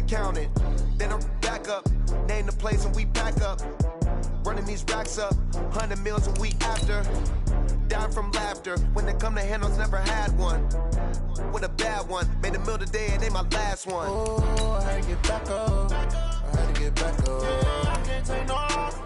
count it. Then I'm back up, name the place and we pack up. Running these racks up, 100 meals a week after. Dying from laughter, when it come to handles, never had one. With a bad one, made a meal today and ain't my last one. Oh, I had to get back up, I had to get back up. Yeah, I can't take no off,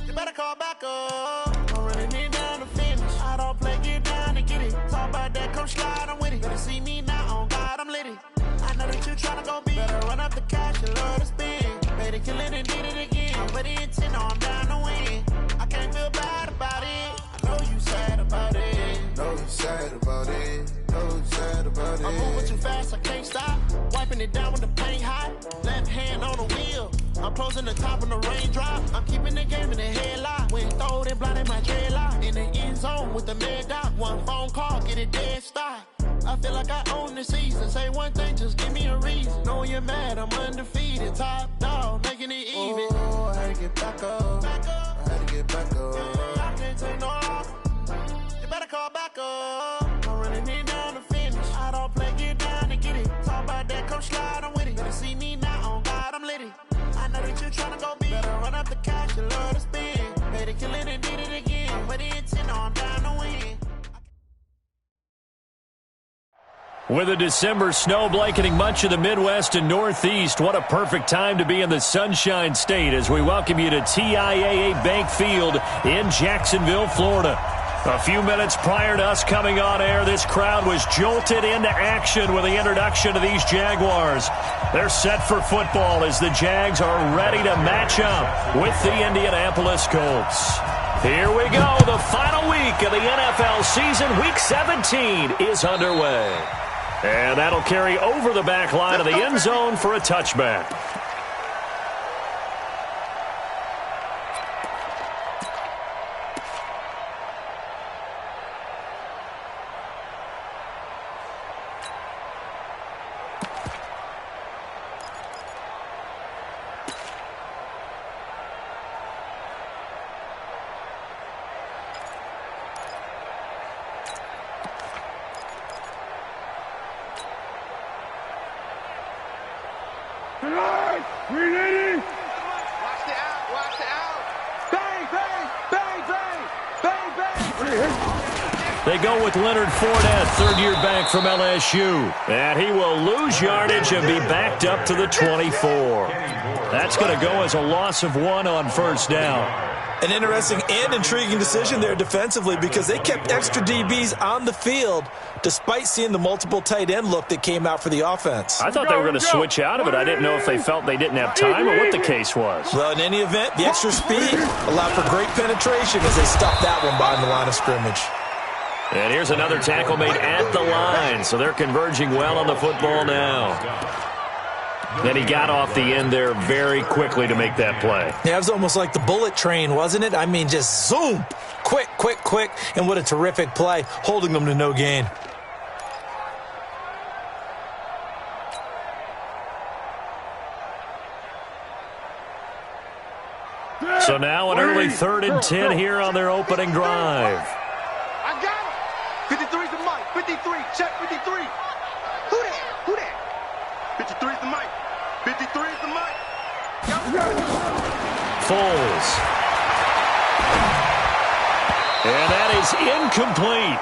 you better call back up. I'm running it down to finish, I don't play, get down and get it. Talk about that, come slide, I'm with it. Better see me now, on God, I'm litty. I know that you tryna go big, better run up the cash, you love to spend. Better kill it and did it again, I'm put in 10, I'm down to win. I can't feel bad about it, I know you sad about it. Know you sad about it, know you sad about it. I'm moving too fast, I can't stop. Wiping it down with the paint hot. Left hand on the wheel. I'm closing the top on the raindrop. I'm keeping the game in the headlock. When throwed and blinded my dreadlock. In the end zone with the mad dot. One phone call, get it dead stop. I feel like I own the season. Say one thing, just give me a reason. Knowing you're mad, I'm undefeated. Top dog, making it even. Oh, I had to get back up. I had to get back up. I can't take no off. You better call back up. I'm running it down to finish. I don't play, get down and get it. Talk about that, come slide, I'm with it. Better see me now, on God, I'm litty. I know that you tryna go big. Better run up the cash, you love to spend. Better kill it and did it again. Put in 10, I'm down to win. With a December snow blanketing much of the Midwest and Northeast, what a perfect time to be in the Sunshine State as we welcome you to TIAA Bank Field in Jacksonville, Florida. A few minutes prior to us coming on air, this crowd was jolted into action with the introduction of these Jaguars. They're set for football as the Jags are ready to match up with the Indianapolis Colts. Here we go. The final week of the NFL season, Week 17, is underway. And that'll carry over the back line of the end zone for a touchback. They go with Leonard Fournette, third-year back from LSU. And he will lose yardage and be backed up to the 24. That's going to go as a loss of 1 on first down. An interesting and intriguing decision there defensively because they kept extra DBs on the field despite seeing the multiple tight end look that came out for the offense. I thought they were going to switch out of it. I didn't know if they felt they didn't have time or what the case was. Well, in any event, the extra speed allowed for great penetration as they stopped that one behind the line of scrimmage. And here's another tackle made at the line, so they're converging well on the football now. Then he got off the end there very quickly to make that play. Yeah, it was almost like the bullet train, wasn't it? I mean, just zoom, quick, quick, quick, and what a terrific play, holding them to no gain. So now an early 3rd and 10 here on their opening drive. I got him. 53's the mic. 53. Check 53. Who that? Who that? 53's the mic. 53's the mic. Foles. And that is incomplete.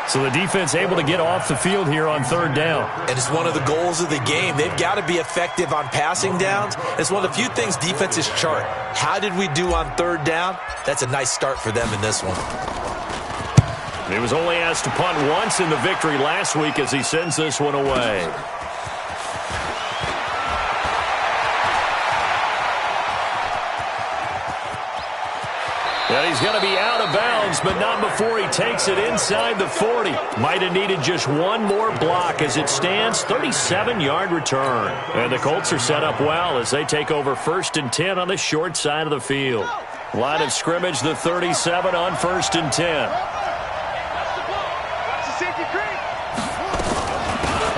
So the defense able to get off the field here on 3rd down. And it's one of the goals of the game. They've got to be effective on passing downs. It's one of the few things defenses chart. How did we do on 3rd down? That's a nice start for them in this one. He was only asked to punt once in the victory last week as he sends this one away. And he's going to be out of bounds, but not before he takes it inside the 40. Might have needed just one more block as it stands, 37-yard return. And the Colts are set up well as they take over 1st and 10 on the short side of the field. Line of scrimmage, the 37 on 1st and 10.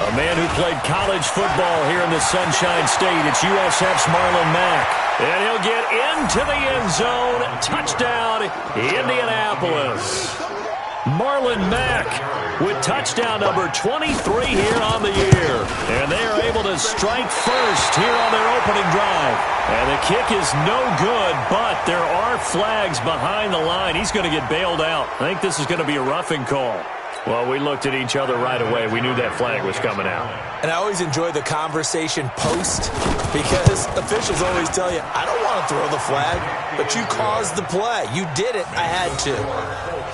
A man who played college football here in the Sunshine State. It's USF's Marlon Mack. And he'll get into the end zone. Touchdown, Indianapolis. Marlon Mack with touchdown number 23 here on the year. And they are able to strike first here on their opening drive. And the kick is no good, but there are flags behind the line. He's going to get bailed out. I think this is going to be a roughing call. Well, we looked at each other right away. We knew that flag was coming out. And I always enjoy the conversation post because officials always tell you, I don't want to throw the flag, but you caused the play. You did it. I had to.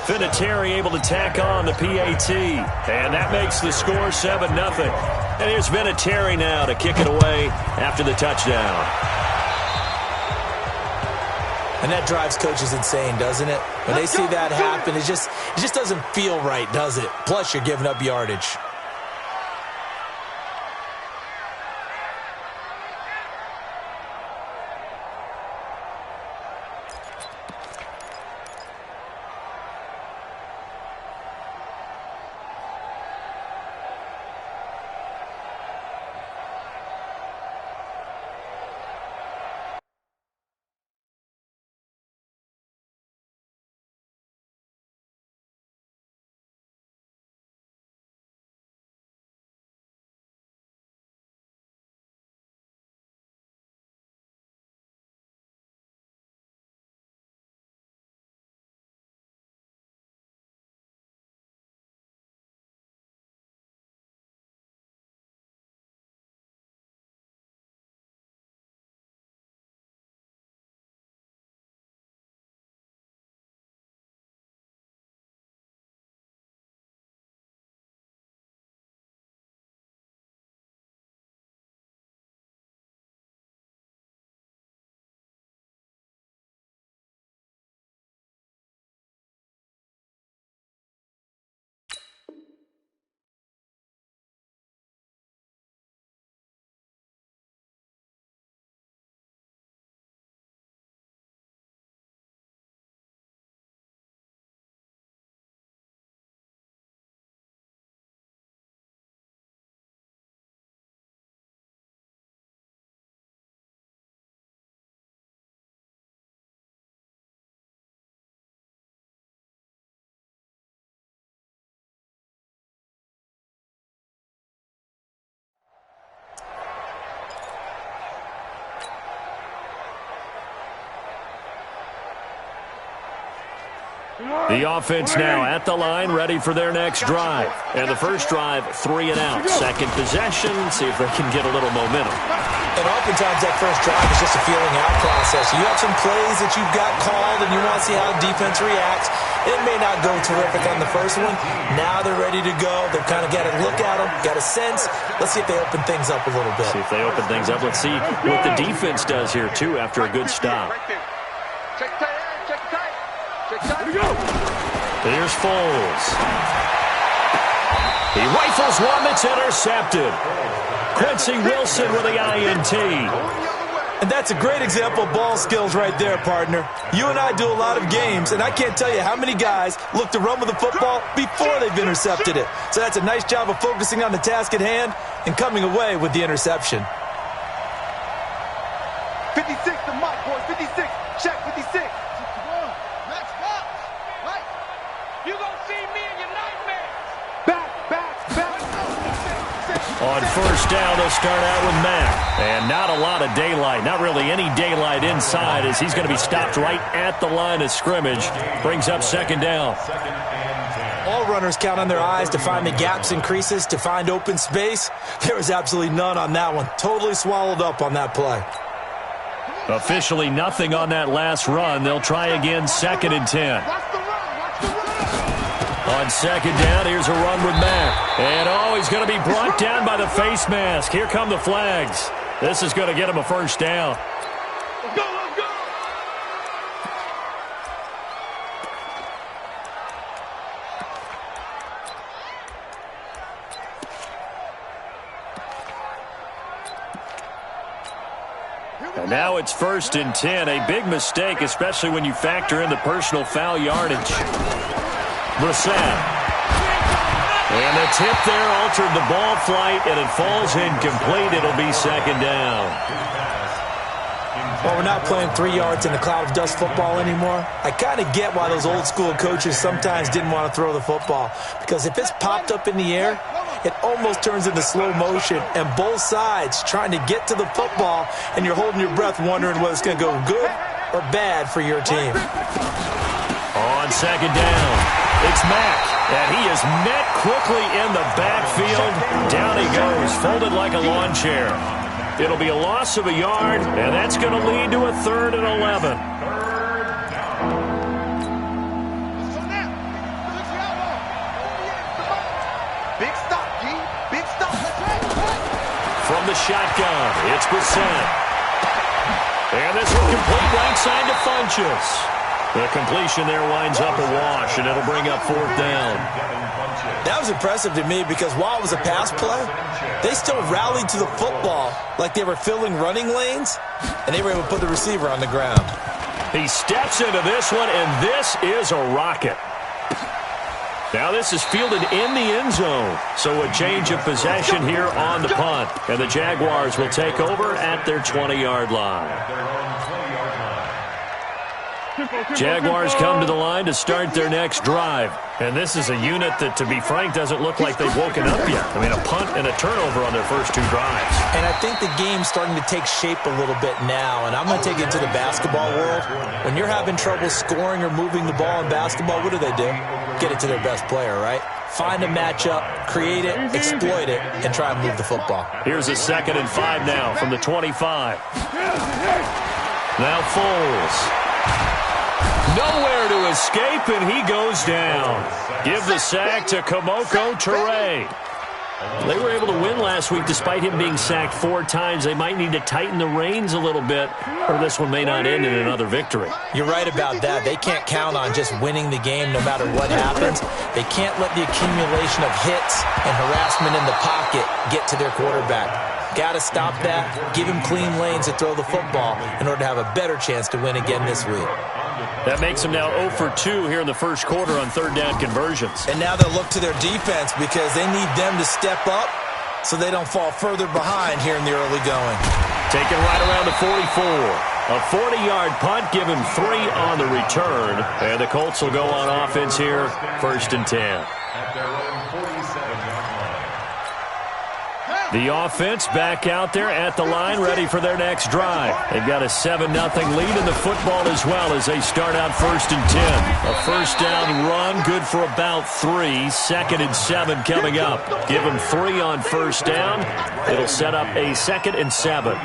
Vinatieri able to tack on the PAT. And that makes the score 7-0. And here's Vinatieri now to kick it away after the touchdown. And that drives coaches insane, doesn't it? When they see that happen, it just doesn't feel right, does it? Plus, you're giving up yardage. The offense now at the line, ready for their next drive. And the first drive, 3 and out. Second possession, see if they can get a little momentum. And oftentimes that first drive is just a feeling out process. You have some plays that you've got called, and you want to see how defense reacts. It may not go terrific on the first one. Now they're ready to go. They've kind of got to look at them, got a sense. Let's see if they open things up a little bit. See if they open things up. Let's see what the defense does here, too, after a good stop. Check tight, check tight. Check tight. Here we go. Here's Foles. He rifles one that's intercepted. Quincy Wilson with the INT. And that's a great example of ball skills right there, partner. You and I do a lot of games, and I can't tell you how many guys look to run with the football before they've intercepted it. So that's a nice job of focusing on the task at hand and coming away with the interception. 56 to Mike, boys. 56. Check 56. Next box. Mike, you gonna see me in your nightmares. Back. On first down, they'll start out with Mack. And not a lot of daylight. Not really any daylight inside as he's going to be stopped right at the line of scrimmage. Brings up second down. All runners count on their eyes to find the gaps and creases, to find open space. There was absolutely none on that one. Totally swallowed up on that play. Officially nothing on that last run. They'll try again, 2nd and 10. On second down, here's a run with Mack. And, he's going to be brought down by the face mask. Here come the flags. This is going to get him a first down. Let's go. And now it's 1st and 10. A big mistake, especially when you factor in the personal foul yardage. Brissett. And the tip there altered the ball flight, and it falls incomplete. It'll be 2nd down. Well, we're not playing 3 yards in the cloud of dust football anymore. I kind of get why those old school coaches sometimes didn't want to throw the football. Because if it's popped up in the air, it almost turns into slow motion. And both sides trying to get to the football, and you're holding your breath wondering whether it's going to go good or bad for your team. On second down, it's Mack. And he is met quickly in the backfield. Down he goes, folded like a lawn chair. It'll be a loss of a yard, and that's going to lead to a 3rd and 11. Big stop, G. Big stop. From the shotgun, it's Brissett. And this will complete right side to Funchess. The completion there winds up a wash, and it'll bring up 4th down. That was impressive to me because while it was a pass play, they still rallied to the football like they were filling running lanes, and they were able to put the receiver on the ground. He steps into this one, and this is a rocket. Now this is fielded in the end zone, so a change of possession here on the punt. And the Jaguars will take over at their 20-yard line. Jaguars come to the line to start their next drive. And this is a unit that, to be frank, doesn't look like they've woken up yet. I mean, a punt and a turnover on their first 2 drives. And I think the game's starting to take shape a little bit now. And I'm going to take it to the basketball world. When you're having trouble scoring or moving the ball in basketball, what do? Get it to their best player, right? Find a matchup, create it, exploit it, and try and move the football. Here's a 2nd and 5 now from the 25. Now Foles. Nowhere to escape, and he goes down. Give the sack to Kamoko Toure. They were able to win last week despite him being sacked 4 times. They might need to tighten the reins a little bit, or this one may not end in another victory. You're right about that. They can't count on just winning the game no matter what happens. They can't let the accumulation of hits and harassment in the pocket get to their quarterback. Got to stop that, give him clean lanes to throw the football in order to have a better chance to win again this week. That makes them now 0 for 2 here in the first quarter on 3rd down conversions. And now they'll look to their defense because they need them to step up so they don't fall further behind here in the early going. Taken right around the 44. A 40-yard punt, give him 3 on the return. And the Colts will go on offense here, 1st and 10. The offense back out there at the line, ready for their next drive. They've got a 7-0 lead in the football as well as they start out 1st and 10. A 1st down run, good for about 3. 2nd and 7 coming up. Give them 3 on 1st down. It'll set up a 2nd and 7.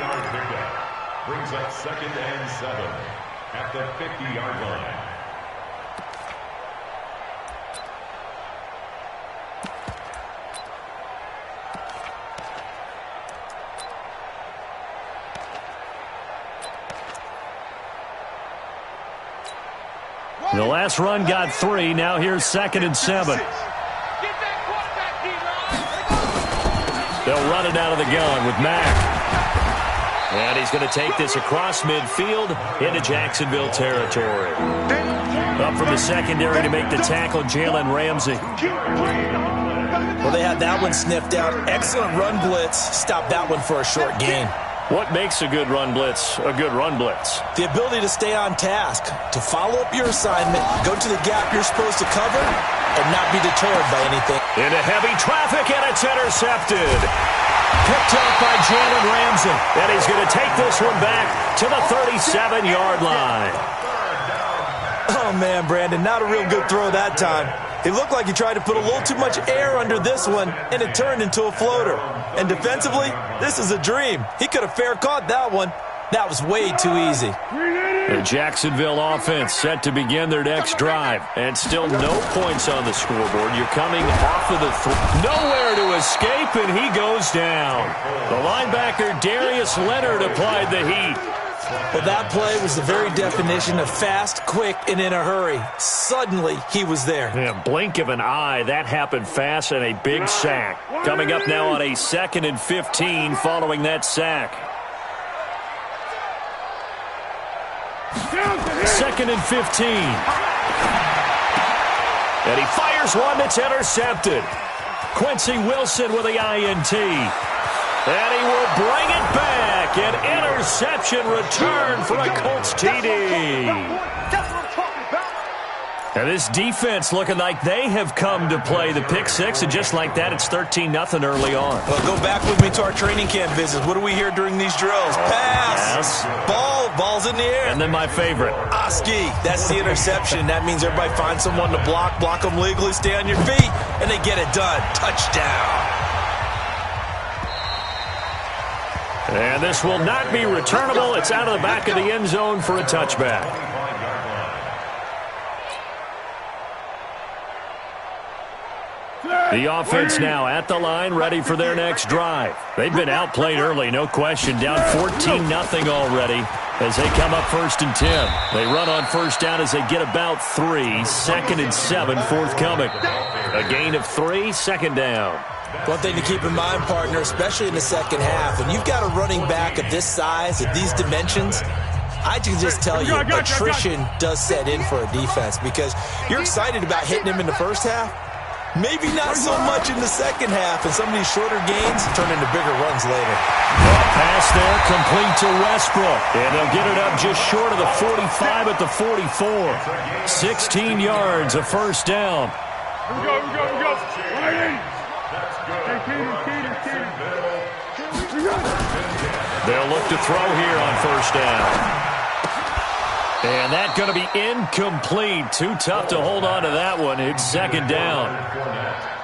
Brings up 2nd and 7 at the 50-yard line. The last run got 3. Now here's 2nd and 7. They'll run it out of the gun with Mack. And he's going to take this across midfield into Jacksonville territory. Up from the secondary to make the tackle, Jalen Ramsey. Well, they had that one sniffed out. Excellent run blitz. Stopped that one for a short gain. What makes a good run blitz a good run blitz? The ability to stay on task, to follow up your assignment, go to the gap you're supposed to cover, and not be deterred by anything. Into heavy traffic, and it's intercepted. Picked up by Jalen Ramsey. And he's going to take this one back to the 37-yard line. Oh, man, Brandon, not a real good throw that time. It looked like he tried to put a little too much air under this one, and it turned into a floater. And defensively, this is a dream. He could have fair caught that one. That was way too easy. The Jacksonville offense set to begin their next drive. And still no points on the scoreboard. You're coming off of the nowhere to escape, and he goes down. The linebacker, Darius Leonard, applied the heat. Well, that play was the very definition of fast, quick, and in a hurry. Suddenly, he was there. Yeah, blink of an eye. That happened fast, and a big sack. Coming up now on a 2nd and 15 following that sack. 2nd and 15. And he fires one that's intercepted. Quincy Wilson with the INT. And he will bring it back. back, and interception return for a Colts TD. And this defense looking like they have come to play the pick six, and just like that, it's 13-0 early on. Well, go back with me to our training camp visits. What do we hear during these drills? Pass, ball's in the air. And then my favorite. Oski, that's the interception. That means everybody finds someone to block them legally, stay on your feet, and they get it done. Touchdown. And this will not be returnable. It's out of the back of the end zone for a touchback. The offense now at the line, ready for their next drive. They've been outplayed early, no question. Down 14-0 already as they come up 1st and 10. They run on first down as they get about 3. 2nd and 7 forthcoming. A gain of 3, 2nd down. One thing to keep in mind, partner, especially in the second half, when you've got a running back of this size, of these dimensions, I can just tell you, attrition does set in for a defense because you're excited about hitting him in the first half. Maybe not so much in the second half, and some of these shorter gains turn into bigger runs later. Pass there, complete to Westbrook. And they'll get it up just short of the 45 at the 44. 16 yards, a first down. Here we go. Right in. They'll look to throw here on first down. And that's going to be incomplete. Too tough to hold on to that one. It's 2nd down.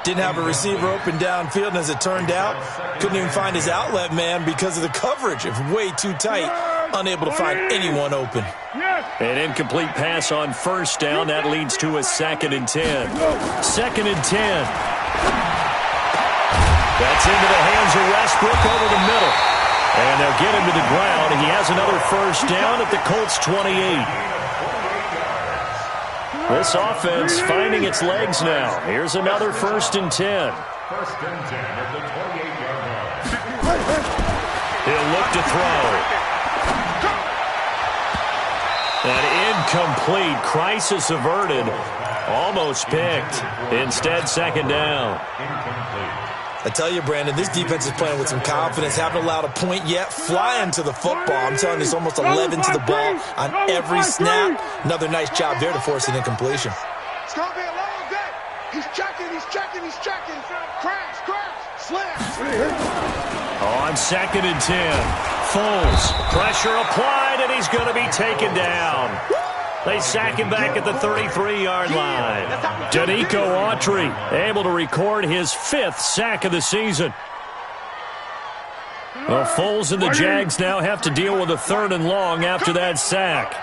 Didn't have a receiver open downfield, and as it turned out, couldn't even find his outlet man because of the coverage. It's way too tight, unable to find anyone open. An incomplete pass on first down. That leads to a 2nd and 10. 2nd and 10. That's into the hands of Westbrook over the middle. And they'll get him to the ground. He has another first down at the Colts 28. This offense finding its legs now. Here's another 1st and 10. 1st and 10 at the 28-yard line. He'll look to throw. An incomplete. Crisis averted. Almost picked. Instead, 2nd down. Incomplete. I tell you, Brandon, this defense is playing with some confidence. Haven't allowed a point yet. Flying to the football. I'm telling you, it's almost 11 to the ball on every snap. Another nice job there to force an incompletion. It's going to be a long day. He's checking. Crash, slam. On 2nd and 10. Foles. Pressure applied, and he's going to be taken down. They sack him back at the 33-yard line. Danico Autry able to record his 5th sack of the season. Well, Foles and the Jags now have to deal with a 3rd and long after that sack.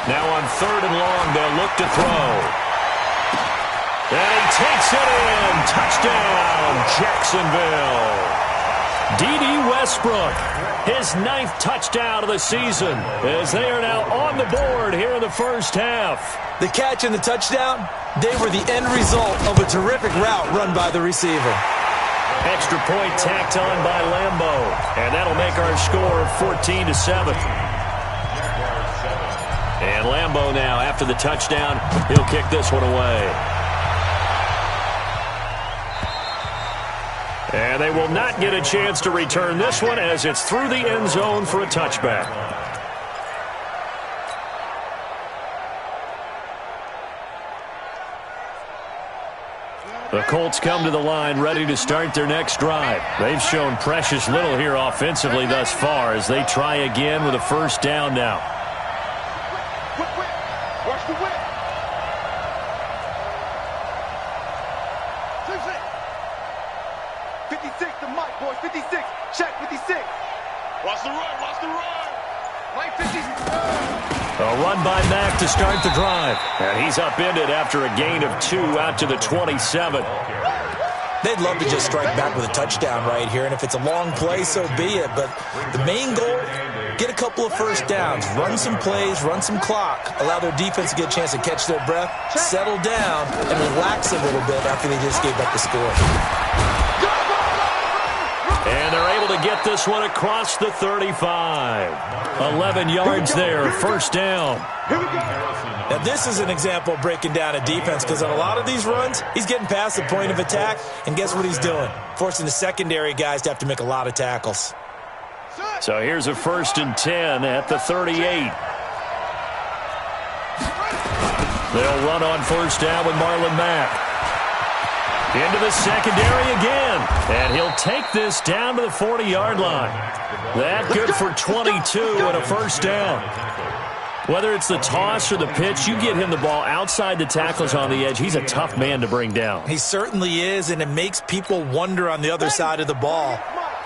Now on 3rd and long, they'll look to throw. And he takes it in. Touchdown, Jacksonville. D.D. Westbrook, his 9th touchdown of the season, as they are now on the board here in the first half. The catch and the touchdown, they were the end result of a terrific route run by the receiver. Extra point tacked on by Lambo, and that'll make our score 14-7. And Lambo now, after the touchdown, he'll kick this one away. And they will not get a chance to return this one as it's through the end zone for a touchback. The Colts come to the line ready to start their next drive. They've shown precious little here offensively thus far as they try again with a first down now. Watch the whip. 56 to Mike, boys. 56. Check 56. Watch the run. Mike 56. A run by Mack to start the drive. And he's upended after a gain of 2 out to the 27. They'd love to just strike back with a touchdown right here, and if it's a long play, so be it. But the main goal, get a couple of first downs, run some plays, run some clock, allow their defense to get a chance to catch their breath, settle down, and relax a little bit after they just gave up the score. And they're able to get this one across the 35. 11 yards there, first down. Now, this is an example of breaking down a defense because on a lot of these runs, he's getting past the point of attack, and guess what he's doing? Forcing the secondary guys to have to make a lot of tackles. So here's a 1st and 10 at the 38. They'll run on first down with Marlon Mack. Into the secondary again. And he'll take this down to the 40-yard line. That good for 22 and a first down. Whether it's the toss or the pitch, you get him the ball outside the tackles on the edge. He's a tough man to bring down. He certainly is, and it makes people wonder on the other side of the ball.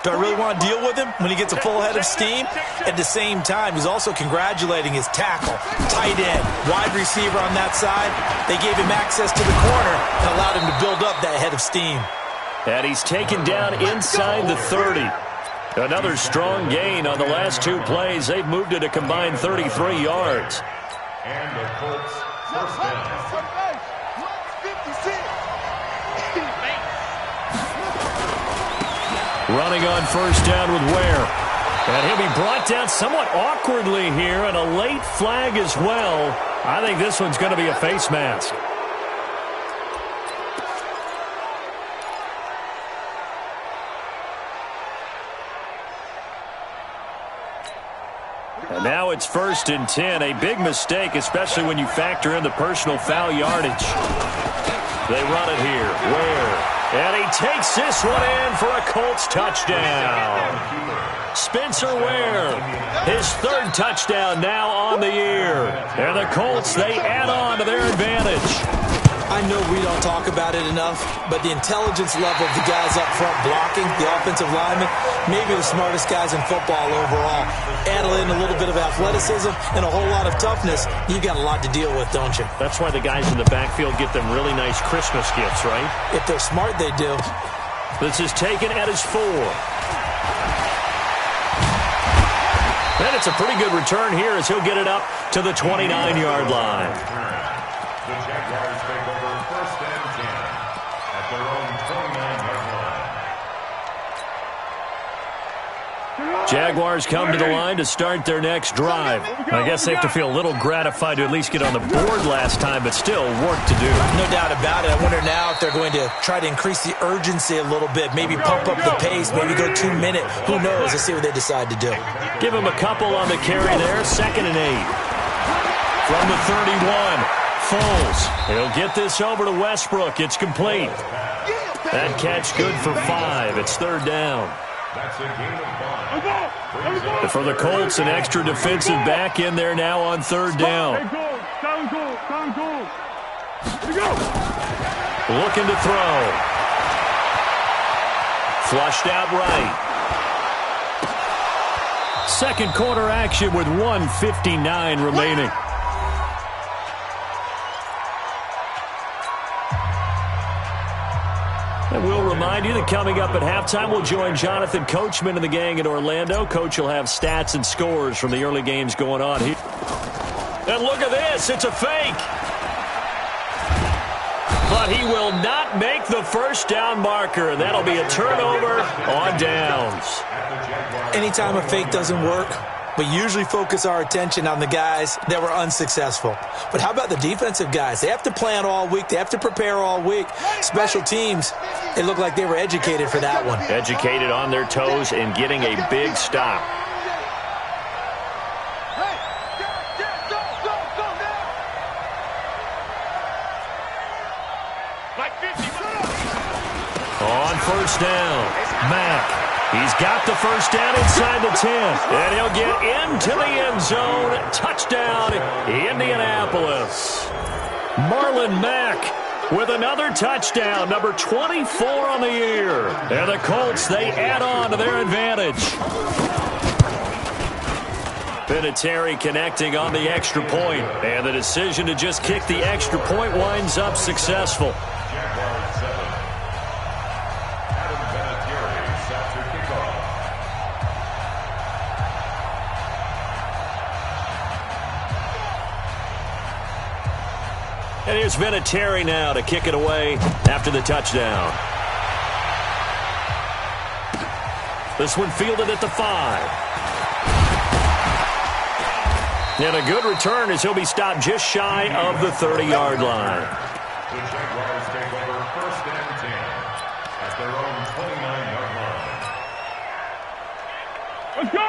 Do I really want to deal with him when he gets a full head of steam? At the same time, he's also congratulating his tackle, tight end, wide receiver on that side. They gave him access to the corner and allowed him to build up that head of steam. And he's taken down inside the 30. Another strong gain on the last 2 plays. They've moved it a combined 33 yards. And the Colts first down. Running on first down with Ware. And he'll be brought down somewhat awkwardly here, and a late flag as well. I think this one's going to be a face mask. And now it's 1st and 10. A big mistake, especially when you factor in the personal foul yardage. They run it here. Ware. And he takes this one in for a Colts touchdown. Spencer Ware, his 3rd touchdown now on the year. And the Colts, they add on to their advantage. I know we don't talk about it enough, but the intelligence level of the guys up front blocking, the offensive linemen, maybe the smartest guys in football overall. Add in a little bit of athleticism and a whole lot of toughness, you've got a lot to deal with, don't you? That's why the guys in the backfield get them really nice Christmas gifts, right? If they're smart, they do. This is taken at his 4. And it's a pretty good return here as he'll get it up to the 29-yard line. The Jaguars take over 1st and 10 at their own 29-yard line. Jaguars come to the line to start their next drive. I guess they have to feel a little gratified to at least get on the board last time, but still work to do. No doubt about it. I wonder now if they're going to try to increase the urgency a little bit, maybe pump up the pace, maybe go 2 minute. Who knows? Let's see what they decide to do. Give him a couple on the carry there. 2nd and 8. From the 31. Foles. He'll get this over to Westbrook. It's complete. That catch good for 5. It's 3rd down. That's a gain of 5. For the Colts, an extra defensive back in there now on 3rd down. Looking to throw. Flushed out right. 2nd quarter action with 1:59 remaining. And we'll remind you that coming up at halftime, we'll join Jonathan Coachman and the gang in Orlando. Coach will have stats and scores from the early games going on here. And look at this. It's a fake. But he will not make the first down marker. And that'll be a turnover on downs. Anytime a fake doesn't work, we usually focus our attention on the guys that were unsuccessful. But how about the defensive guys? They have to plan all week. They have to prepare all week. Special teams, it looked like they were educated for that one. Educated on their toes and getting a big stop. On first down, Mack. He's got the first down inside the 10, and he'll get into the end zone. Touchdown, Indianapolis. Marlon Mack with another touchdown, number 24 on the year. And the Colts, they add on to their advantage. Vinatieri connecting on the extra point, and the decision to just kick the extra point winds up successful. And here's Vinatieri now to kick it away after the touchdown. This one fielded at the 5. And a good return as he'll be stopped just shy of the 30-yard line. The Jaguars take over 1st and 10 at their own 29-yard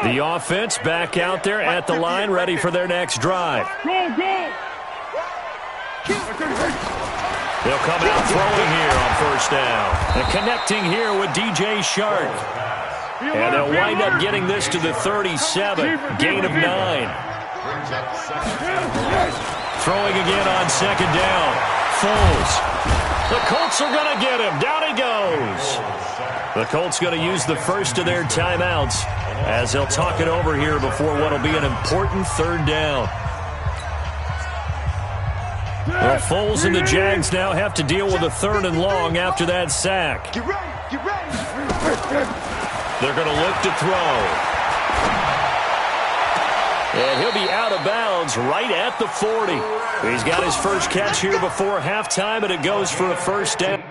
line. The offense back out there at the line, ready for their next drive. Go, go! They'll come out throwing here on 1st down. And connecting here with DJ Shark. And they'll wind up getting this to the 37, gain of 9. Throwing again on 2nd down. Foles. The Colts are going to get him. Down he goes. The Colts going to use the first of their timeouts as they'll talk it over here before what will be an important 3rd down. Well, Foles and the Jags now have to deal with a 3rd and long after that sack. Get ready, get ready. They're going to look to throw. And he'll be out of bounds right at the 40. He's got his first catch here before halftime, and it goes for a 1st down.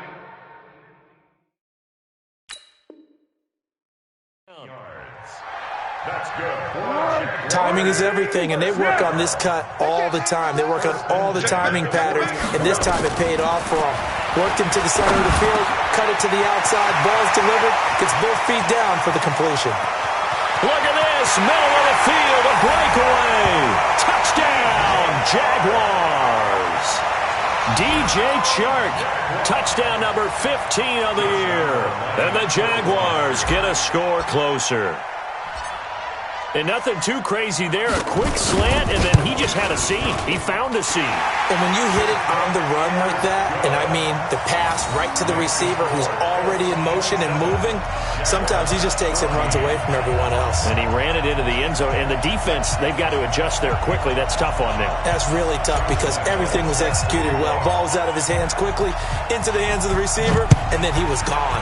That's good. Timing is everything, and they work on this cut all the time. They work on all the timing patterns, and this time it paid off for them. Worked him to the center of the field, cut it to the outside, ball's delivered, gets both feet down for the completion. Look at this, middle of the field, a breakaway. Touchdown, Jaguars. DJ Chark, touchdown number 15 of the year. And the Jaguars get a score closer. And nothing too crazy there. A quick slant, and then he just had a seam. He found a seam. And when you hit it on the run like that, and I mean the pass right to the receiver who's already in motion and moving, sometimes he just takes it and runs away from everyone else. And he ran it into the end zone. And the defense, they've got to adjust there quickly. That's tough on them. That's really tough because everything was executed well. Ball was out of his hands quickly, into the hands of the receiver, and then he was gone.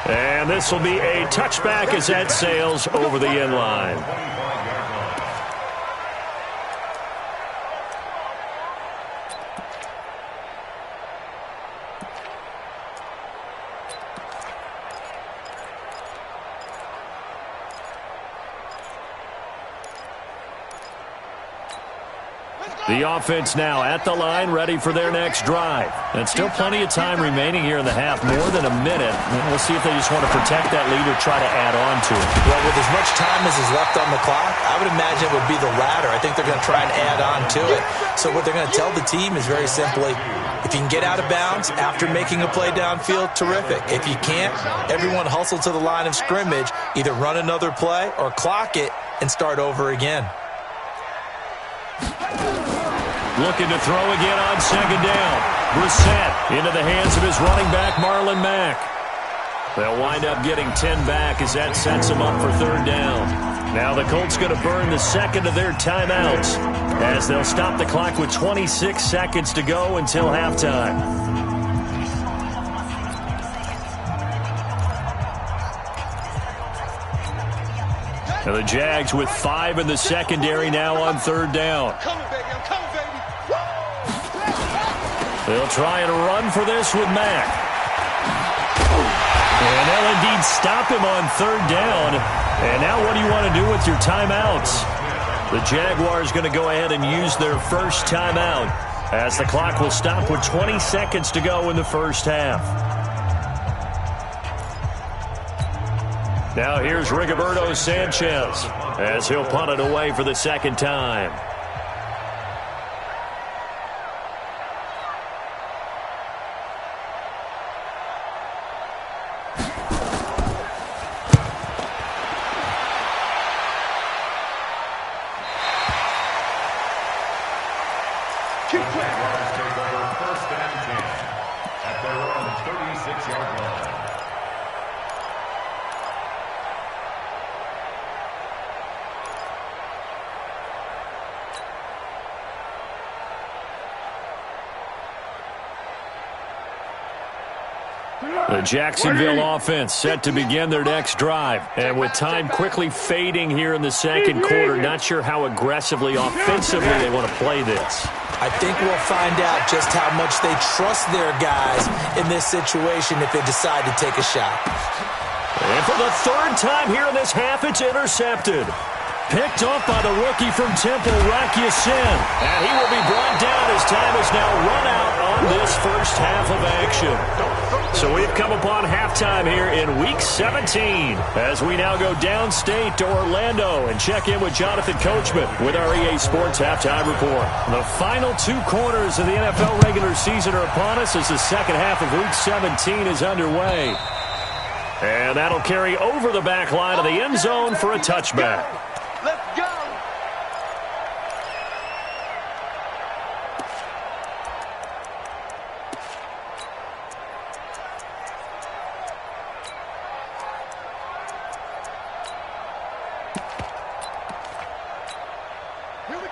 And this will be a touchback as that sails over the end line. The offense now at the line, ready for their next drive. And still plenty of time remaining here in the half, more than a minute. We'll see if they just want to protect that lead or try to add on to it. Well, with as much time as is left on the clock, I would imagine it would be the latter. I think they're going to try and add on to it. So what they're going to tell the team is very simply, if you can get out of bounds after making a play downfield, terrific. If you can't, everyone hustle to the line of scrimmage, either run another play or clock it and start over again. Looking to throw again on 2nd down. Brissett into the hands of his running back, Marlon Mack. They'll wind up getting 10 back as that sets them up for 3rd down. Now the Colts going to burn the second of their timeouts as they'll stop the clock with 26 seconds to go until halftime. Now the Jags with 5 in the secondary now on 3rd down. They'll try and run for this with Mack. And they'll indeed stop him on 3rd down. And now what do you want to do with your timeouts? The Jaguars going to go ahead and use their first timeout as the clock will stop with 20 seconds to go in the first half. Now here's Rigoberto Sanchez as he'll punt it away for the 2nd time. Jaguars take over 1st and 10 at their own 36-yard line. The Jacksonville offense set to begin their next drive. And with time quickly fading here in the second quarter, not sure how aggressively, offensively they want to play this. I think we'll find out just how much they trust their guys in this situation if they decide to take a shot. And for the third time here in this half, it's intercepted. Picked off by the rookie from Temple, Rocky Sin. And he will be brought down as time is now run out on this first half of action. So we've come upon halftime here in Week 17 as we now go downstate to Orlando and check in with Jonathan Coachman with our EA Sports Halftime Report. The final two quarters of the NFL regular season are upon us as the second half of Week 17 is underway. And that'll carry over the back line of the end zone for a touchback. Let's go.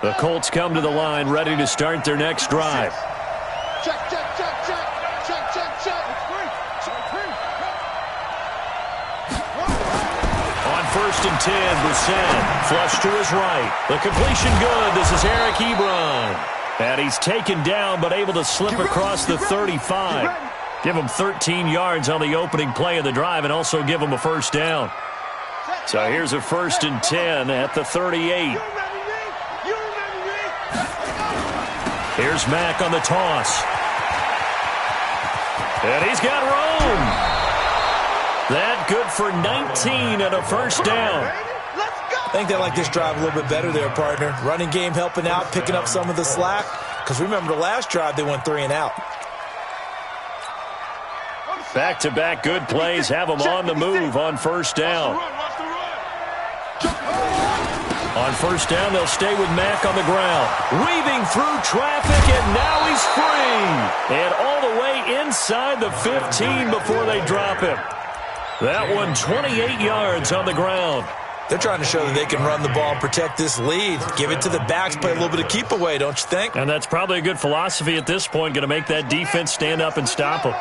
The Colts come to the line ready to start their next drive. Check, check, check, check. Check, check, check. On 1st and 10, Brissett flush to his right. The completion good. This is Eric Ebron. And he's taken down but able to slip across the 35. Give him 13 yards on the opening play of the drive and also give him a first down. So here's a 1st and 10 at the 38. Here's Mack on the toss. And he's got room. That good for 19 and a first down. I think they like this drive a little bit better there, partner. Running game helping out, picking up some of the slack. Because remember the last drive, they went 3 and out. Back-to-back good plays have them on the move on first down. On first down, they'll stay with Mack on the ground. Weaving through traffic, and now he's free. And all the way inside the 15 before they drop him. That one 28 yards on the ground. They're trying to show that they can run the ball and protect this lead. Give it to the backs, play a little bit of keep away, don't you think? And that's probably a good philosophy at this point, going to make that defense stand up and stop them.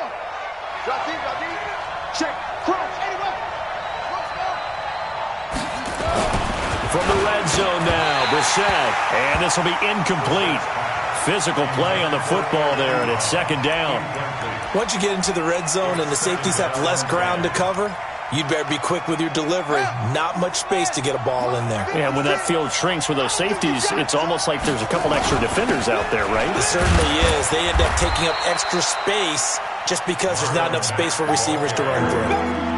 Check. From the red zone now, Brissett. And this will be incomplete. Physical play on the football there, and it's second down. Once you get into the red zone and the safeties have less ground to cover, you'd better be quick with your delivery. Not much space to get a ball in there. Yeah, when that field shrinks with those safeties, it's almost like there's a couple extra defenders out there, right? It certainly is. They end up taking up extra space just because there's not enough space for receivers to run through.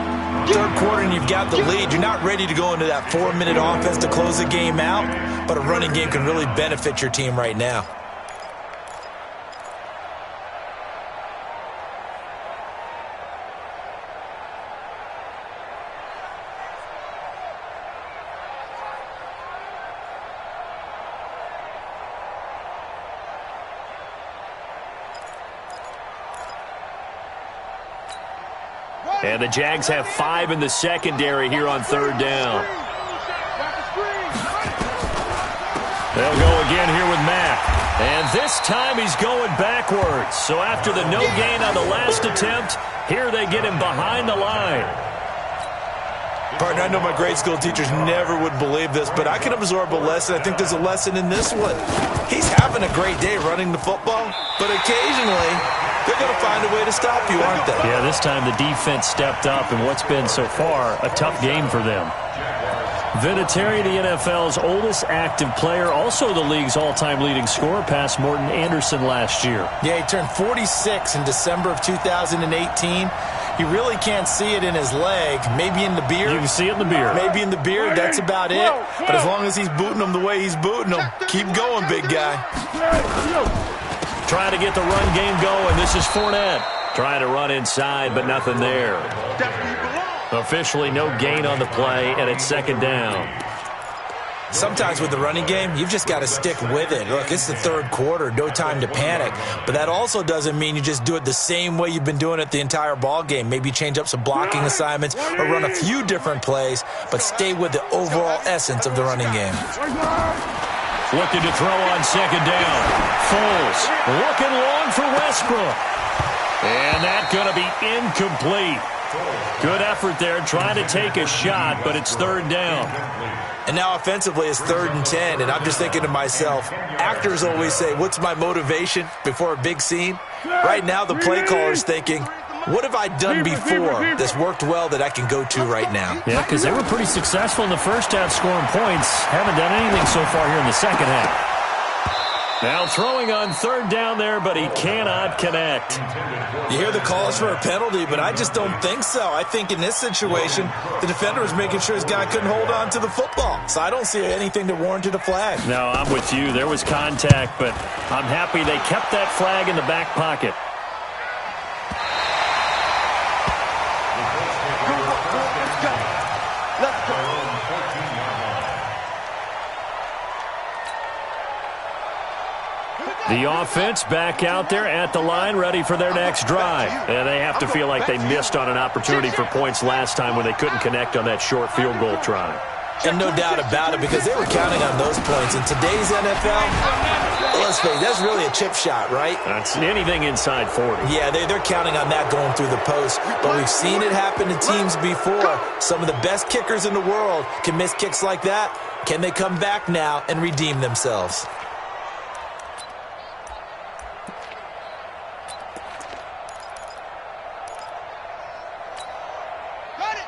Third quarter and you've got the lead. You're not ready to go into that 4-minute offense to close the game out, but a running game can really benefit your team right now. And the Jags have 5 in the secondary here on third down. They'll go again here with Mack. And this time he's going backwards. So after the no gain on the last attempt, here they get him behind the line. Partner, I know my grade school teachers never would believe this, but I can absorb a lesson. I think there's a lesson in this one. He's having a great day running the football, but occasionally they're going to find a way to stop you, aren't they? Yeah, this time the defense stepped up in what's been so far a tough game for them. Vinatieri, the NFL's oldest active player, also the league's all-time leading scorer, past Morton Anderson last year. Yeah, he turned 46 in December of 2018. You really can't see it in his leg. Maybe in the beard. You can see it in the beard. Maybe in the beard. That's about it. But as long as he's booting them the way he's booting them, keep going, big guy. Trying to get the run game going. This is Fournette. Trying to run inside, but nothing there. Officially no gain on the play, and it's second down. Sometimes with the running game, you've just got to stick with it. Look, it's the third quarter, no time to panic. But that also doesn't mean you just do it the same way you've been doing it the entire ball game. Maybe change up some blocking assignments or run a few different plays, but stay with the overall essence of the running game. Looking to throw on second down. Foles looking long for Westbrook. And that's going to be incomplete. Good effort there, trying to take a shot, but it's third down. And now offensively it's 3rd and 10, and I'm just thinking to myself, actors always say, what's my motivation before a big scene? Right now the play caller's thinking, what have I done before that's worked well that I can go to right now? Yeah, because they were pretty successful in the first half scoring points. Haven't done anything so far here in the second half. Now throwing on third down there, but he cannot connect. You hear the calls for a penalty, but I just don't think so. I think in this situation, the defender was making sure his guy couldn't hold on to the football. So I don't see anything that warranted a flag. No, I'm with you. There was contact, but I'm happy they kept that flag in the back pocket. The offense back out there at the line, ready for their next drive. And they have to feel like they missed on an opportunity for points last time when they couldn't connect on that short field goal try. And no doubt about it, because they were counting on those points. In today's NFL, let's face it, that's really a chip shot, right? That's anything inside 40. Yeah, they're counting on that going through the post. But we've seen it happen to teams before. Some of the best kickers in the world can miss kicks like that. Can they come back now and redeem themselves?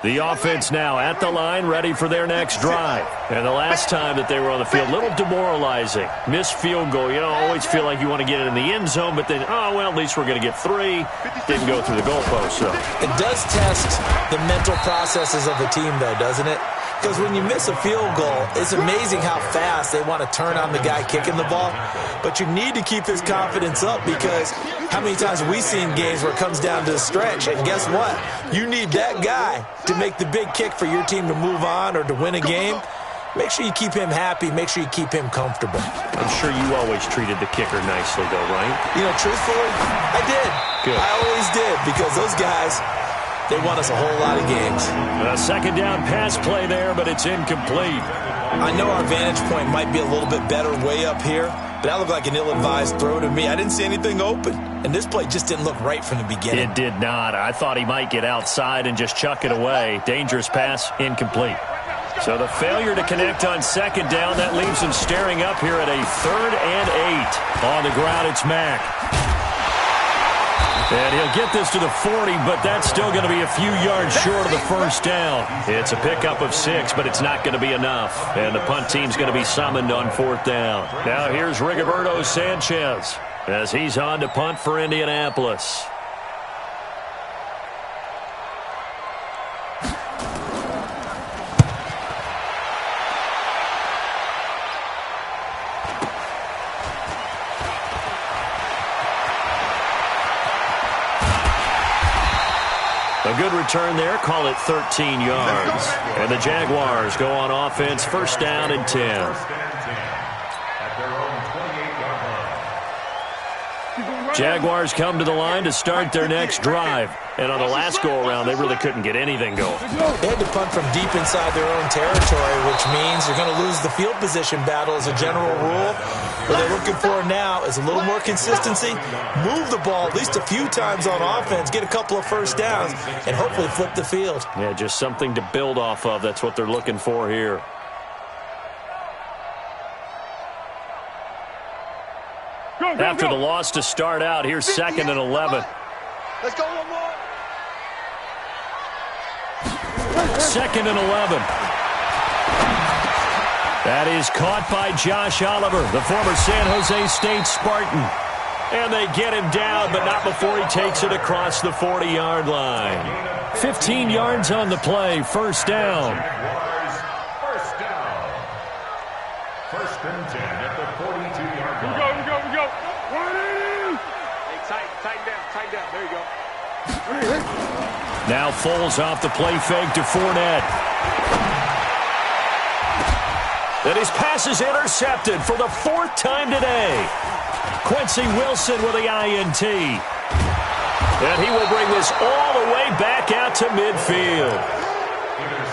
The offense now at the line, ready for their next drive. And the last time that they were on the field, a little demoralizing. Missed field goal. You know, always feel like you want to get it in the end zone, but then, oh, well, at least we're going to get 3. Didn't go through the goalpost, so. It does test the mental processes of the team, though, doesn't it? Because when you miss a field goal, it's amazing how fast they want to turn on the guy kicking the ball. But you need to keep his confidence up, because how many times have we seen games where it comes down to the stretch? And guess what? You need that guy to make the big kick for your team to move on or to win a game. Make sure you keep him happy. Make sure you keep him comfortable. I'm sure you always treated the kicker nicely, though, right? You know, truthfully, I did. Good. I always did, because those guys, they won us a whole lot of games. A second down pass play there, but it's incomplete. I know our vantage point might be a little bit better way up here, but that looked like an ill-advised throw to me. I didn't see anything open, and this play just didn't look right from the beginning. It did not. I thought he might get outside and just chuck it away. Dangerous pass, incomplete. So the failure to connect on second down, that leaves him staring up here at a 3rd and 8. On the ground, it's Mack. And he'll get this to the 40, but that's still going to be a few yards short of the first down. It's a pickup of 6, but it's not going to be enough. And the punt team's going to be summoned on 4th down. Now here's Rigoberto Sanchez as he's on to punt for Indianapolis. A good return there, call it 13 yards. And the Jaguars go on offense, 1st down and 10. Jaguars come to the line to start their next drive. And on the last go-around, they really couldn't get anything going. They had to punt from deep inside their own territory, which means you're going to lose the field position battle as a general rule. What they're looking for now is a little more consistency, move the ball at least a few times on offense, get a couple of first downs, and hopefully flip the field. Yeah, just something to build off of. That's what they're looking for here. After the loss to start out, here's 2nd and 11. Let's go one more. 2nd and 11. That is caught by Josh Oliver, the former San Jose State Spartan. And they get him down, but not before he takes it across the 40-yard line. 15 yards on the play, 1st down. First down. 1st and 10 at the 42-yard line. We go. Hey, tighten down. There you go. Now Foles off the play fake to Fournette. And his pass is intercepted for the 4th time today. Quincy Wilson with the INT. And he will bring this all the way back out to midfield.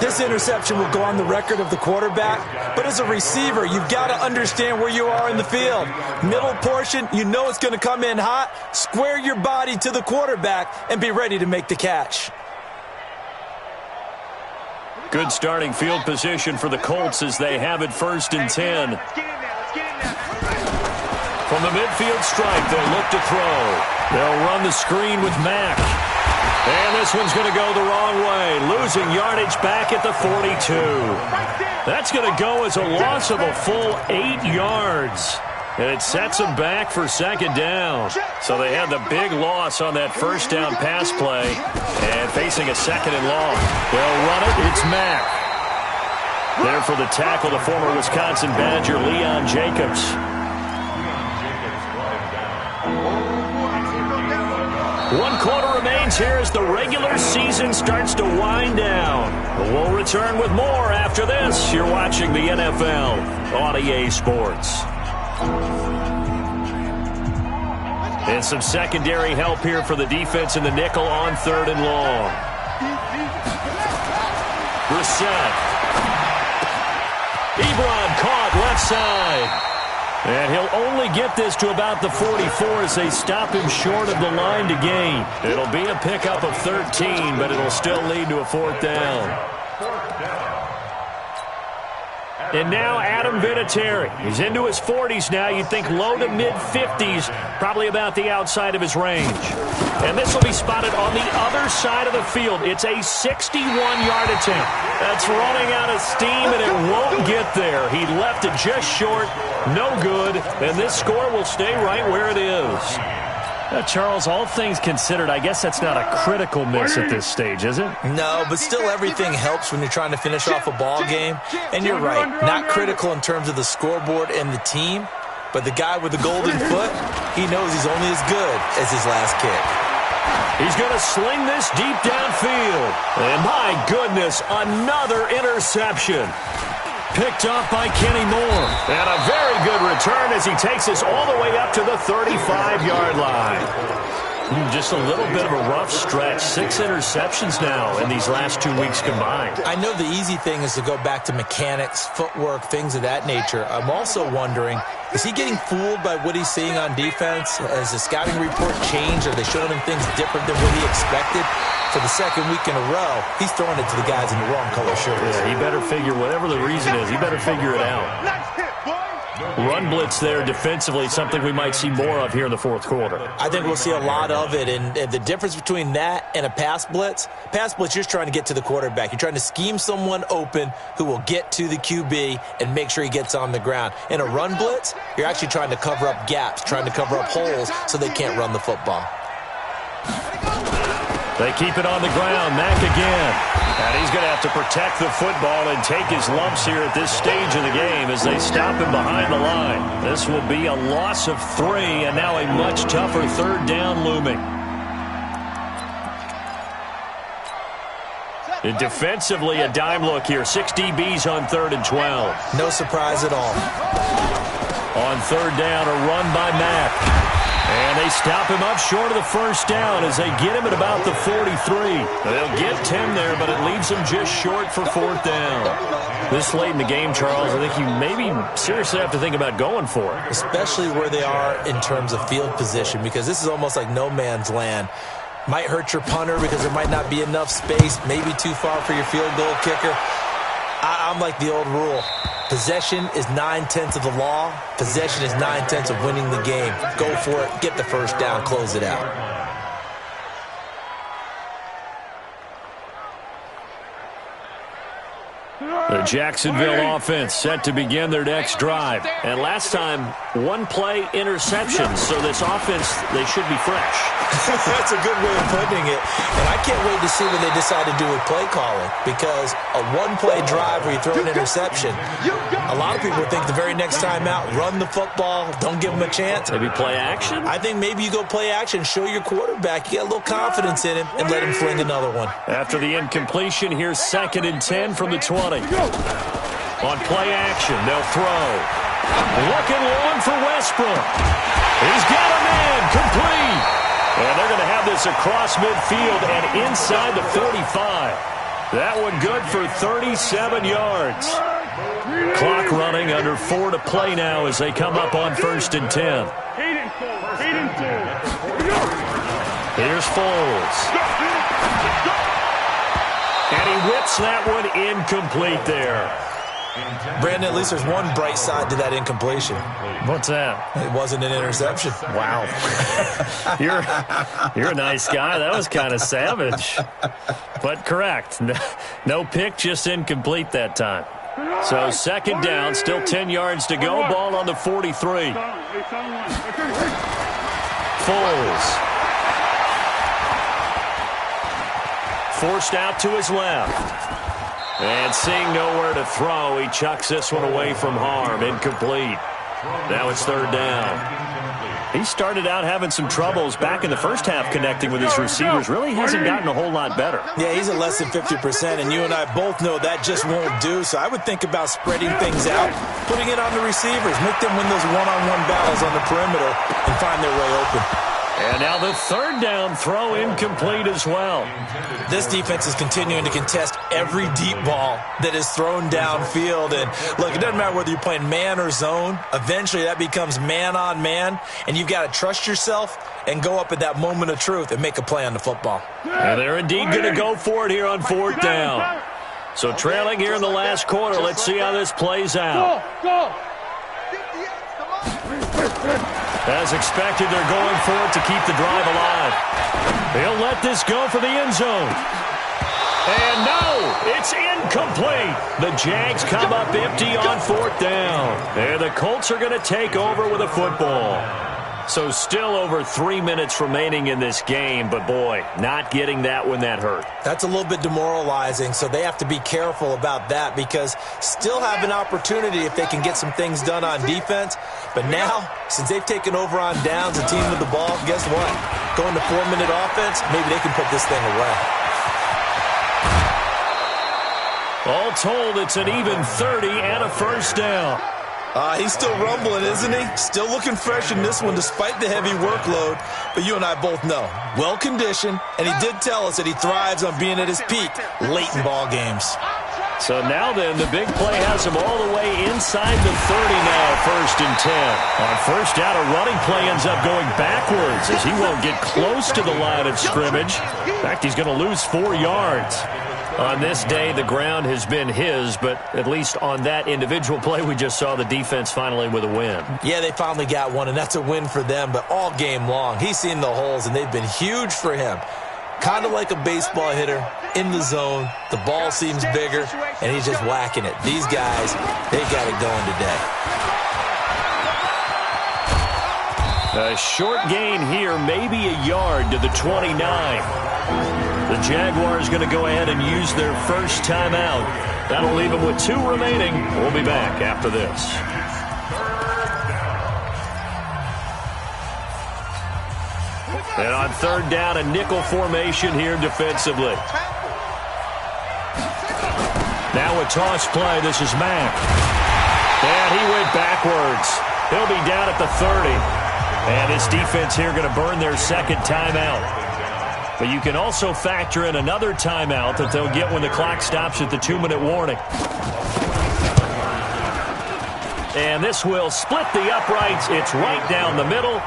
This interception will go on the record of the quarterback, but as a receiver, you've got to understand where you are in the field. Middle portion, you know it's going to come in hot. Square your body to the quarterback and be ready to make the catch. Good starting field position for the Colts as they have it 1st and 10. From the midfield stripe, they'll look to throw. They'll run the screen with Mack. And this one's going to go the wrong way, losing yardage back at the 42. That's going to go as a loss of a full 8 yards. And it sets them back for 2nd down. So they had the big loss on that 1st down pass play. And facing a 2nd and long. They'll run it. It's Mack. There for the tackle, the former Wisconsin Badger, Leon Jacobs. 1 quarter remains here as the regular season starts to wind down. We'll return with more after this. You're watching the NFL on EA Sports. And some secondary help here for the defense in the nickel on 3rd and long. Brissett. Ebron caught left side. And he'll only get this to about the 44 as they stop him short of the line to gain. It'll be a pickup of 13, but it'll still lead to a 4th down. And now Adam Vinatieri. He's into his 40s now. You'd think low to mid-50s, probably about the outside of his range. And this will be spotted on the other side of the field. It's a 61-yard attempt. That's running out of steam, and it won't get there. He left it just short. No good. And this score will stay right where it is. Charles, all things considered, I guess that's not a critical miss at this stage, is it? No, but still everything helps when you're trying to finish off a ball game. And you're right, not critical in terms of the scoreboard and the team, but the guy with the golden foot, he knows he's only as good as his last kick. He's going to sling this deep downfield. And my goodness, another interception. Picked up by Kenny Moore. And a very good return as he takes this all the way up to the 35-yard line. Just a little bit of a rough stretch. 6 interceptions now in these last 2 weeks combined. I know the easy thing is to go back to mechanics, footwork, things of that nature. I'm also wondering, is he getting fooled by what he's seeing on defense? Has the scouting report changed? Are they showing him things different than what he expected? For the 2nd week in a row, he's throwing it to the guys in the wrong color shirts. Yeah, he better figure, whatever the reason is, he better figure it out. Run blitz there defensively, something we might see more of here in the 4th quarter. I think we'll see a lot of it, and the difference between that and a pass blitz, you're just trying to get to the quarterback. You're trying to scheme someone open who will get to the QB and make sure he gets on the ground. In a run blitz, you're actually trying to cover up gaps, trying to cover up holes so they can't run the football. They keep it on the ground. Mack again. And he's going to have to protect the football and take his lumps here at this stage of the game as they stop him behind the line. This will be a loss of 3, and now a much tougher 3rd down looming. And defensively, a dime look here. 6 DBs on 3rd and 12. No surprise at all. On 3rd down, a run by Mack. And they stop him up short of the 1st down as they get him at about the 43. They'll get 10 there, but it leaves them just short for 4th down. This late in the game, Charles, I think you maybe seriously have to think about going for it. Especially where they are in terms of field position, because this is almost like no man's land. Might hurt your punter because there might not be enough space, maybe too far for your field goal kicker. I'm like the old rule. Possession is 9/10 of the law. Possession is 9/10 of winning the game. Go for it. Get the 1st down. Close it out. The Jacksonville offense set to begin their next drive. And last time, 1-play interception. So this offense, they should be fresh. That's a good way of putting it. And I can't wait to see what they decide to do with play calling. Because a 1-play drive where you throw an interception, a lot of people think the very next time out, run the football, don't give them a chance. Maybe play action? I think maybe you go play action, show your quarterback, you got a little confidence in him, and let him fling another one. After the incompletion, here's 2nd and 10 from the 20. On play action, they'll throw. Looking long for Westbrook. He's got a man, complete. And they're going to have this across midfield and inside the 45. That one good for 37 yards. Clock running, under 4 to play now as they come up on 1st and 10. Here's Foles. And he whips that one incomplete there. Brandon, at least there's one bright side to that incompletion. What's that? It wasn't an interception. Wow. You're a nice guy. That was kind of savage. But correct. No pick, just incomplete that time. So 2nd down, still 10 yards to go. Ball on the 43. Foles. Forced out to his left. And seeing nowhere to throw, he chucks this one away from harm. Incomplete. Now it's 3rd down. He started out having some troubles back in the first half connecting with his receivers. Really hasn't gotten a whole lot better. Yeah, he's at less than 50%, and you and I both know that just won't do. So I would think about spreading things out, putting it on the receivers, make them win those one-on-one battles on the perimeter and find their way open. And now the 3rd down throw incomplete as well. This defense is continuing to contest every deep ball that is thrown downfield. And look, it doesn't matter whether you're playing man or zone. Eventually that becomes man on man, and you've got to trust yourself and go up at that moment of truth and make a play on the football. And they're indeed going to go for it here on 4th down. So trailing here in the last quarter. Let's see how this plays out. Go. As expected, they're going for it to keep the drive alive. They'll let this go for the end zone. And no, it's incomplete. The Jags come up empty on 4th down. And the Colts are going to take over with a football. So still over 3 minutes remaining in this game, but boy, not getting that when that hurt. That's a little bit demoralizing, so they have to be careful about that because still have an opportunity if they can get some things done on defense. But now, since they've taken over on downs, the team with the ball, guess what? Going to 4-minute offense, maybe they can put this thing away. All told, it's an even 30 and a 1st down. He's still rumbling, isn't he? Still looking fresh in this one despite the heavy workload. But you and I both know, well-conditioned, and he did tell us that he thrives on being at his peak late in ball games. So now then, the big play has him all the way inside the 30 now, 1st and 10. On 1st down, a running play ends up going backwards as he won't get close to the line of scrimmage. In fact, he's going to lose 4 yards. On this day, the ground has been his, but at least on that individual play, we just saw the defense finally with a win. Yeah, they finally got one, and that's a win for them, but all game long, he's seen the holes, and they've been huge for him. Kind of like a baseball hitter in the zone. The ball seems bigger, and he's just whacking it. These guys, they got it going today. A short gain here, maybe a yard to the 29. The Jaguars going to go ahead and use their first timeout. That'll leave them with 2 remaining. We'll be back after this. And on 3rd down, a nickel formation here defensively. Now a toss play. This is Mack. And he went backwards. He'll be down at the 30. And this defense here going to burn their 2nd timeout. But you can also factor in another timeout that they'll get when the clock stops at the 2-minute warning. And this will split the uprights. It's right down the middle.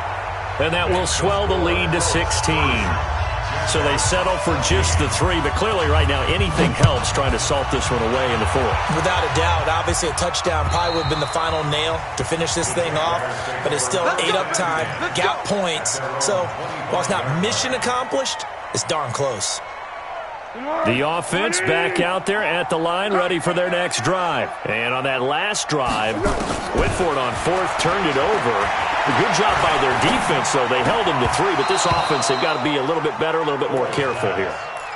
And that will swell the lead to 16. So they settle for just the 3. But clearly right now anything helps trying to salt this one away in the 4th. Without a doubt, obviously a touchdown probably would have been the final nail to finish this thing off. But it's still 8 up time, got points. So while it's not mission accomplished, it's darn close. The offense back out there at the line, ready for their next drive. And on that last drive, went for it on 4th, turned it over. A good job by their defense, though. They held them to 3, but this offense, they've got to be a little bit better, a little bit more careful here.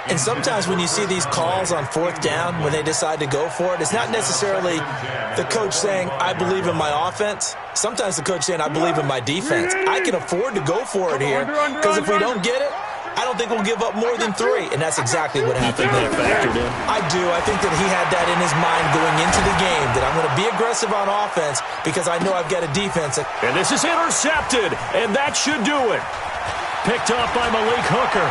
And sometimes when you see these calls on 4th down, when they decide to go for it, it's not necessarily the coach saying, I believe in my offense. Sometimes the coach saying, I believe in my defense. I can afford to go for it here, because if we don't get it, I don't think we'll give up more than 3, and that's exactly what happened there. Factored in? I do. I think that he had that in his mind going into the game, that I'm going to be aggressive on offense because I know I've got a defense. And this is intercepted, and that should do it. Picked up by Malik Hooker.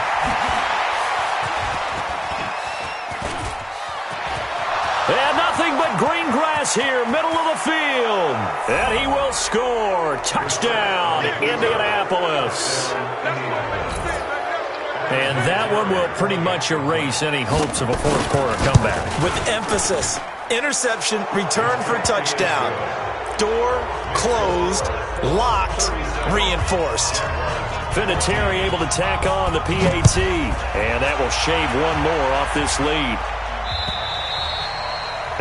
green grass here, middle of the field. And he will score. Touchdown, Indianapolis. And that one will pretty much erase any hopes of a fourth quarter comeback. With emphasis, interception, return for touchdown. Door closed, locked, reinforced. Vinatieri able to tack on the PAT. And that will shave one more off this lead.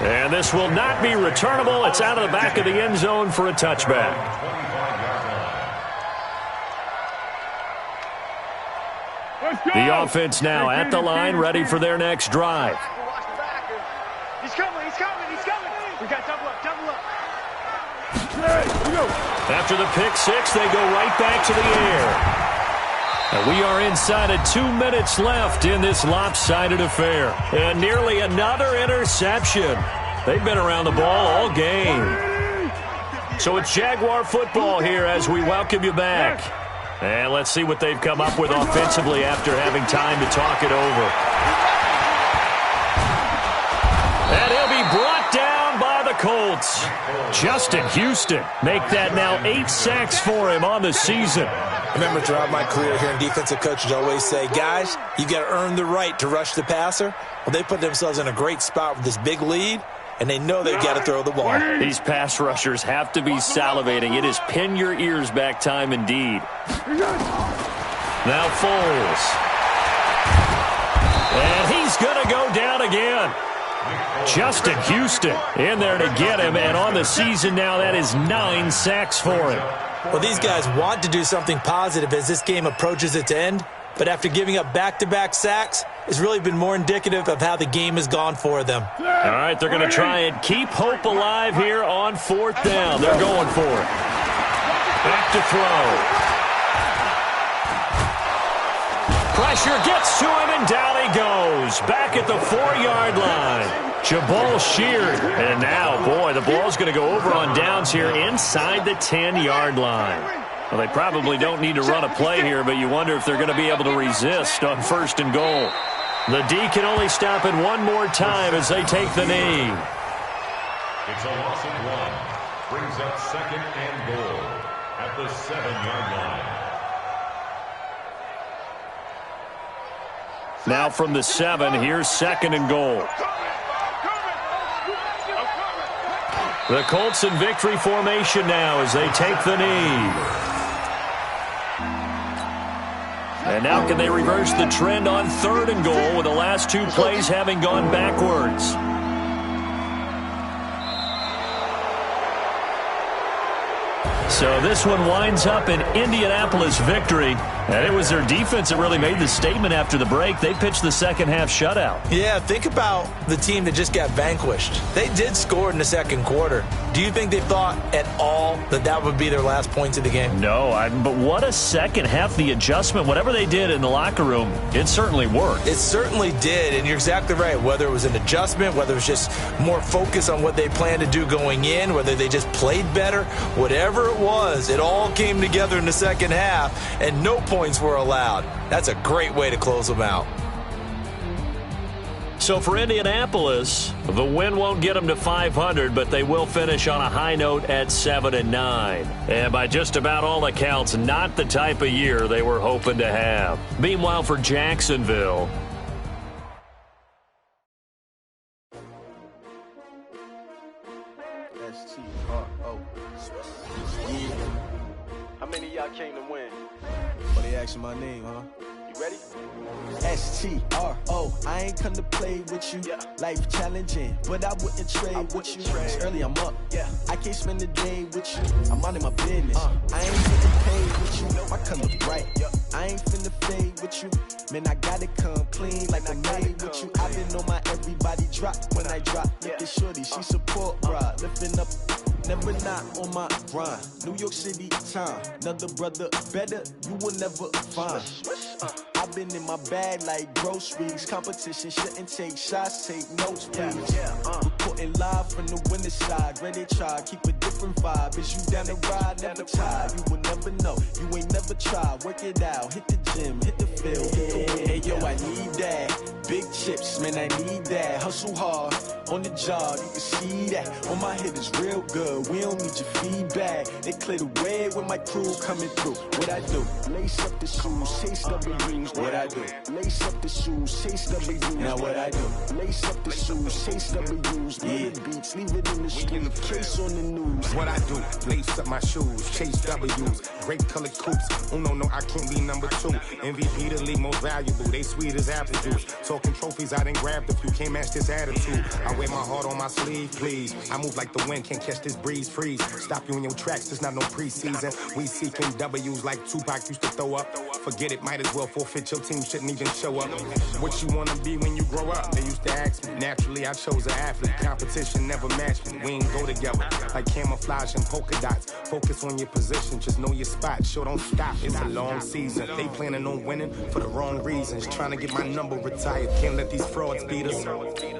And this will not be returnable. It's out of the back of the end zone for a touchback. The offense now at the line, ready for their next drive. He's coming, he's coming, he's coming. We got double up, double up. After the pick six, they go right back to the air. And we are inside of 2 minutes left in this lopsided affair. And nearly another interception. They've been around the ball all game. So it's Jaguar football here as we welcome you back. And let's see what they've come up with offensively after having time to talk it over. And he'll be brought down by the Colts. Justin Houston make that now 8 sacks for him on the season. Remember, throughout my career here in defensive coaches always say, guys, you got to earn the right to rush the passer. Well, they put themselves in a great spot with this big lead, and they know they've got to throw the ball. These pass rushers have to be salivating. It is pin your ears back time indeed. Now Foles. And he's going to go down again. Justin Houston in there to get him, and on the season now, that is 9 sacks for him. Well, these guys want to do something positive as this game approaches its end, but after giving up back-to-back sacks, it's really been more indicative of how the game has gone for them. All right, they're going to try and keep hope alive here on 4th down. They're going for it. Back to throw. Pressure gets to him, and down he goes. Back at the 4-yard line. Jabal sheared. And now, boy, the ball's going to go over on downs here inside the 10-yard line. Well, they probably don't need to run a play here, but you wonder if they're going to be able to resist on 1st and goal. The D can only stop it one more time as they take the knee. It's a loss of 1. Brings up 2nd and goal at the 7-yard line. Now from the 7, here's 2nd and goal. The Colts in victory formation now as they take the knee. And now can they reverse the trend on 3rd and goal with the last 2 plays having gone backwards? So this one winds up an Indianapolis victory. And it was their defense that really made the statement after the break. They pitched the second-half shutout. Yeah, think about the team that just got vanquished. They did score in the 2nd quarter. Do you think they thought at all that that would be their last points of the game? No, but what a second half. The adjustment, whatever they did in the locker room, it certainly worked. It certainly did, and you're exactly right. Whether it was an adjustment, whether it was just more focus on what they planned to do going in, whether they just played better, whatever it was, it all came together in the second half, and no points were allowed. That's a great way to close them out. So for Indianapolis, the win won't get them to 500, but they will finish on a high note at 7-9. And by just about all accounts, not the type of year they were hoping to have. Meanwhile, for Jacksonville, How many of y'all came to win? But they asking my name, huh? You ready? STRO, I ain't come to play with you. Life challenging, but I wouldn't trade with you. It's early, I'm up. I can't spend the day with you. I'm minding my business. I ain't getting paid with you. My color bright. I ain't finna fade with you. Man, I gotta come clean like I made with you. I been on my everybody drop when I drop. Look at shorty, she support, bruh. Lifting up. Never not on my grind. New York City time. Another brother better, you will never find. I've been in my bag like groceries. Competition shouldn't take shots, take notes, please. Reporting live from the winter side. Ready to try, keep a different vibe. Is you down the ride, never tired. You will never know, you ain't never tried. Work it out, hit the gym, hit the field, hit the win. Hey yo, I need that. Big chips, man, I need that. Hustle hard. on the job, you can see that. On my head is real good, we don't need your feedback. They clear the way with my crew coming through. What I do? Lace up the shoes, chase W's. What I do? Lace up the shoes, chase W's. Now what I do? Lace up the shoes, chase W's. Yeah. Beats, leave it in the street, case on the news. What I do? Lace up my shoes, chase W's. Grape colored coops. Uno, no, I can't be number 2. MVP the league most valuable. They sweet as apple juice. Talking trophies, I done grabbed a few. Can't match this attitude. I wear my heart on my sleeve, please. I move like the wind, can't catch this breeze. Freeze. Stop you in your tracks. It's not no preseason. We seeking W's like Tupac used to throw up. Forget it, might as well forfeit. Your team shouldn't even show up. What you wanna be when you grow up? They used to ask me. Naturally, I chose an athlete. Competition never matched me. We ain't go together like camouflage and polka dots. Focus on your position, just know your spot. Sure, don't stop. It's a long season. They planning on winning for the wrong reasons. Trying to get my number retired. Can't let these frauds beat us.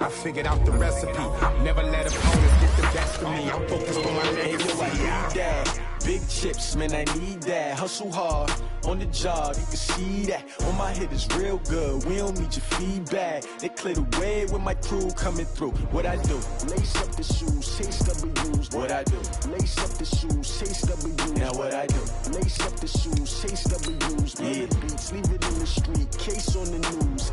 I figured out the recipe. Never let opponents get the best of me. I'm focused on my legacy. Big chips, man, I need that. Hustle hard, on the job, you can see that. On my head is real good, we don't need your feedback. They clear the way with my crew coming through. What I do? Lace up the shoes, chase W's. What I do? Lace up the shoes, chase W's. Now what I do? Lace up the shoes, chase W's. Yeah. Beats, leave it in the street, case on the news.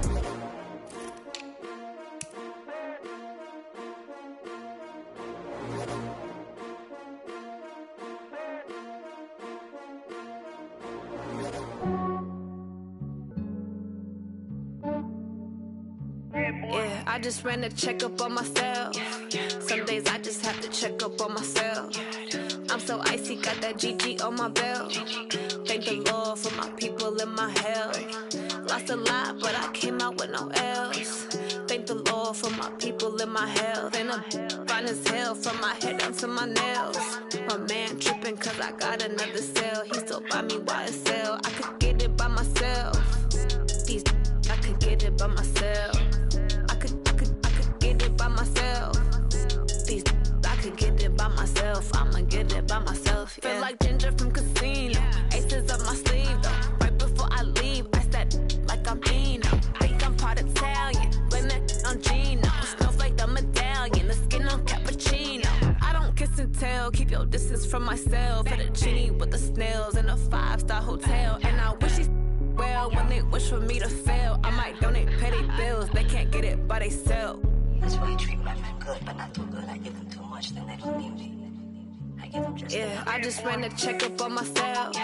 Yeah, I just ran a checkup on myself. Some days I just have to check up on myself. I'm so icy, got that GG on my belt. Thank the Lord for my people and my health. Lost a lot, but I came out with no L's. Thank the Lord for my people and my health. And I'm fine as hell from my head down to my nails. My man tripping cause I got another cell. He still buy me YSL. I could get it by myself. These I could get it by myself. I could get it by myself. These I could get it by myself. I'ma get it by myself. Yeah. Feel like Ginger from Casino. Aces up my sleeve though. Right before I leave, I said like I'm Dino. Think I'm part Italian. Blame that on Gino. Snowflake the medallion. The skin on cappuccino. I don't kiss and tell. Keep your distance from myself. At a genie with the snails in a 5-star hotel. And I wish he's well when they wish for me to fail. I might donate petty bills. They can't get it by themselves. That's why you treat my friend good, but not too good. I give them too much, then they don't need me. I give them just enough. I just ran a checkup on myself.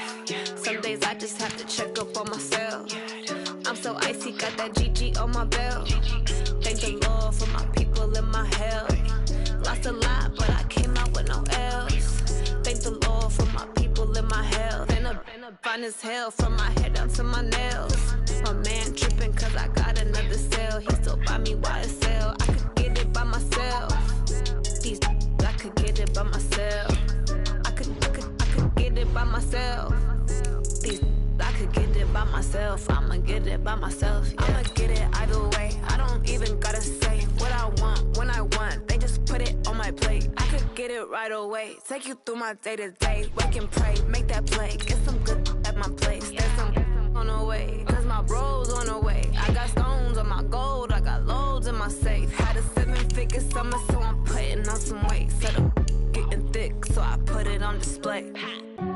Some days I just have to check up on myself. I'm so icy, got that GG on my belt. Thank the Lord for my people and my health. Lost a lot, but I came out with no L's. Thank the Lord for my people and my health. And I'm fine as hell from my head down to my nails. My man tripping cause I got another cell. He still buy me YSL. I could get it by myself. These I could get it by myself. I could get it by myself. These I could get it by myself. I'ma get it by myself. Yeah. I'ma get it either way. I don't even gotta say what I want when I want. They just put it on my plate. I could get it right away. Take you through my day to day. Wake and pray, make that play. Get some good at my place. There's some on the way, cause my bro's on the way. I got stones on my gold. I got loads in my safe. Had a 7-figure summer, so I'm putting on some weight. Set up getting thick, so I put it on display.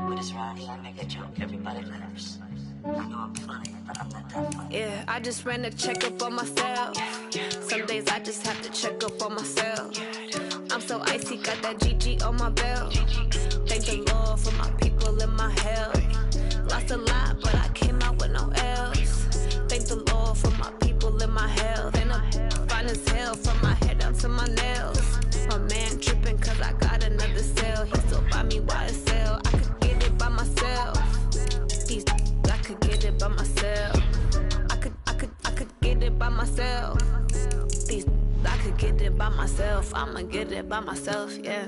With this round, I make a joke, everybody laughs. I know I'm funny, but I'm not that funny. Yeah, I just ran a checkup on myself. Some days I just have to check up on myself. I'm so icy, got that GG on my belt. Thank the Lord for my people and my health. Lost a lot, but I came out with no L's. Thank the Lord for my people and my health. And I'm fine as hell from my head down to my nails. My man tripping cause I got another cell. He still buy me YSL. I could get it by myself. These I could get it by myself. I could get it by myself. These I could get it by myself. I'ma get it by myself, yeah.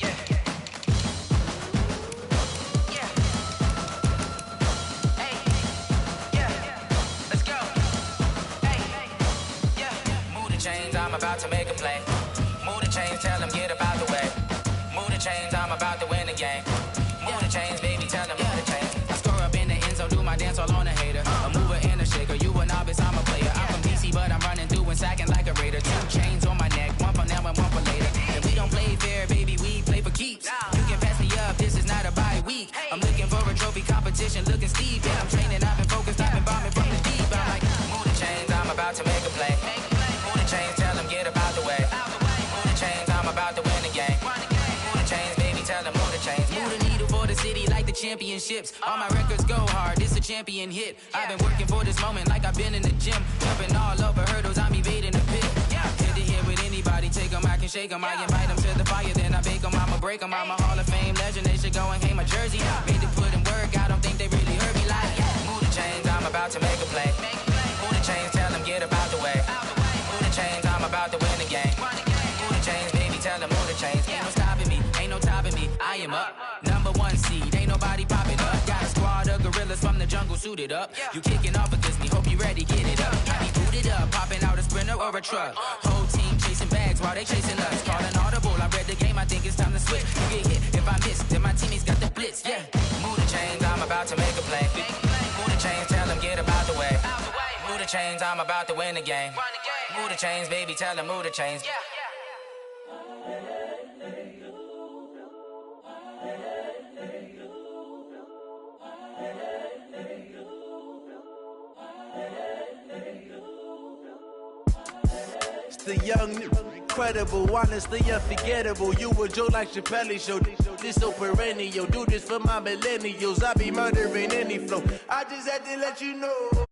Yeah. about to make a play. Move the chains, tell them get about the way. Move the chains, I'm about to win the game. Move the chains, baby, tell them move the chains. I score up in the end zone, do my dance all on a hater. A mover and a shaker, you a novice, I'm a player. I'm from DC, but I'm running through and sacking like a raider. 2 chains on my neck, one for now and one for later. And we don't play fair, baby, we play for keeps. You can pass me up, this is not a bye week. I'm looking for a trophy competition, looking steep. Yeah, I'm training, I've been focused, I've been bombing from the deep. I'm like, move the chains, I'm about to make a play. Move the chains, tell them get about the way. Move the chains, I'm about to win the game. Move the chains, baby, tell them move the chains. Move the needle for the city like the championships. All my records go hard, it's a champion hit. I've been working for this moment like I've been in the gym. Jumping all over hurdles, I'm evading the pit. Head to head with anybody, take them, I can shake them. I invite them to the fire, then I bake them, I'ma break them. I'm a Hall of Fame legend, they should go and hang my jersey. Made to put in work, I don't think they really heard me like, move the chains, I'm about to make a play. Move the chains, tell them get about the way. Move the chains, I'm about to win the game. Move the chains, baby, tell them move the chains. Ain't no stopping me, ain't no topping me, I am up. Number 1 seed, ain't nobody popping up. Got a squad of gorillas from the jungle suited up. You kicking off against me, hope you ready, get it up. I be booted up, popping out a sprinter or a truck. Whole team chasing bags while they chasing us. Calling audible, I read the game, I think it's time to switch. You get hit, if I miss, then my teammates got the blitz, yeah. Move the chains, I'm about to make a play. Move the chains, tell them get about the way. Move the chains, I'm about to win the game. Move the chains, baby, tell them move the chains. It's the young, incredible, honestly unforgettable. You a joke like Chappelle Show. This so perennial. Do this for my millennials. I be murdering any flow. I just had to let you know.